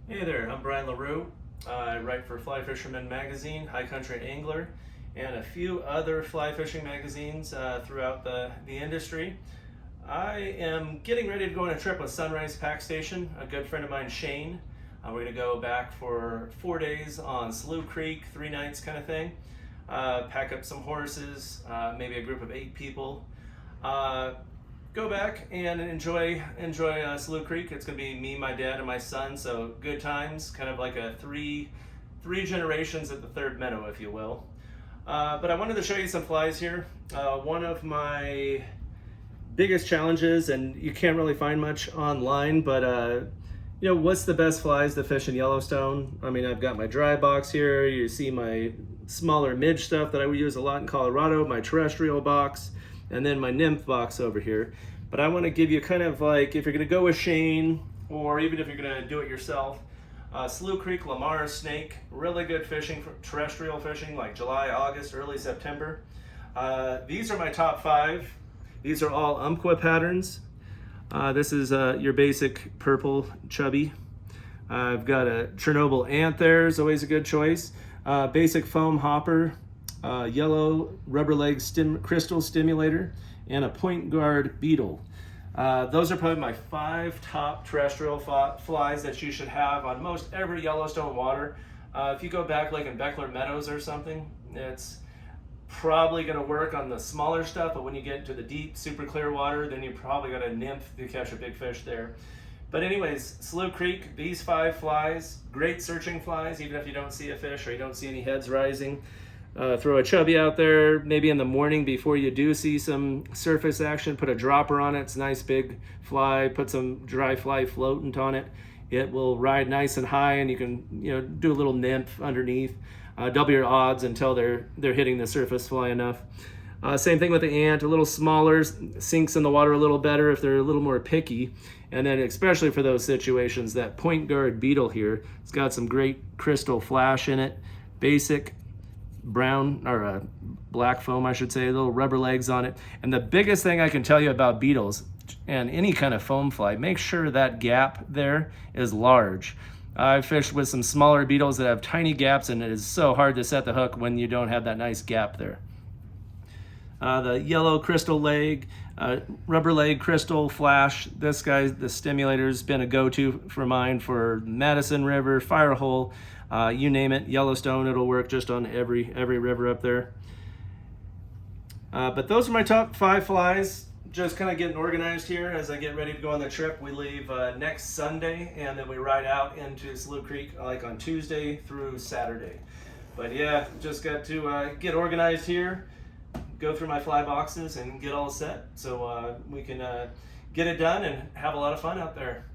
Hey there, I'm Brian LaRue. I write for Fly Fisherman Magazine, High Country Angler, and a few other fly fishing magazines throughout the industry. I am getting ready to go on a trip with Sunrise Pack Station, a good friend of mine, Shane. We're going to go back for 4 days on Slough Creek, 3 nights kind of thing. Pack up some horses, maybe a group of 8 people. Go back and enjoy Slough Creek. It's gonna be me, my dad, and my son. So good times, kind of like a three generations at the third meadow, if you will. But I wanted to show you some flies here. One of my biggest challenges, and you can't really find much online, but you know, what's the best flies to fish in Yellowstone? I mean, I've got my dry box here. You see my smaller midge stuff that I would use a lot in Colorado, my terrestrial box, and then my nymph box over here. But I want to give you kind of like, if you're going to go with Shane, or even if you're going to do it yourself, Slough Creek, Lamar, snake, really good fishing for terrestrial fishing, like July, August, early September. These are my top 5. These are all Umpqua patterns. This is your basic purple chubby. I've got a Chernobyl ant there, is always a good choice. Basic foam hopper, yellow rubber leg crystal stimulator, and a point guard beetle. Those are probably my 5 top terrestrial flies that you should have on most every Yellowstone water. If you go back like in Beckler Meadows or something, it's probably going to work on the smaller stuff, but when you get into the deep, super clear water, then you probably got a nymph to catch a big fish there. But anyways, Slough Creek, these 5 flies, great searching flies, even if you don't see a fish or you don't see any heads rising. Throw a chubby out there, maybe in the morning before you do see some surface action, put a dropper on it. It's a nice big fly, put some dry fly floatant on it. It will ride nice and high, and you can do a little nymph underneath. Double your odds until they're hitting the surface fly enough. Same thing with the ant, a little smaller, sinks in the water a little better if they're a little more picky. And then especially for those situations, that point guard beetle here, it's got some great crystal flash in it, basic brown or black foam, I should say, little rubber legs on it. And the biggest thing I can tell you about beetles and any kind of foam fly, make sure that gap there is large. I've fished with some smaller beetles that have tiny gaps, and it is so hard to set the hook when you don't have that nice gap there. The yellow crystal leg, rubber leg crystal flash. This guy, the stimulator's been a go-to for mine for Madison River, Firehole, you name it. Yellowstone, it'll work just on every river up there. But those are my top 5 flies. Just kind of getting organized here as I get ready to go on the trip. We leave next Sunday, and then we ride out into Slough Creek like on Tuesday through Saturday. But yeah, just got to get organized here, go through my fly boxes and get all set so we can get it done and have a lot of fun out there.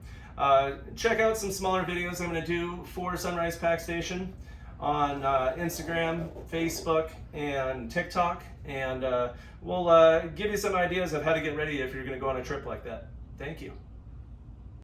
Check out some smaller videos I'm going to do for Sunrise Pack Station on Instagram, Facebook, and TikTok, and we'll give you some ideas of how to get ready if you're going to go on a trip like that. Thank you.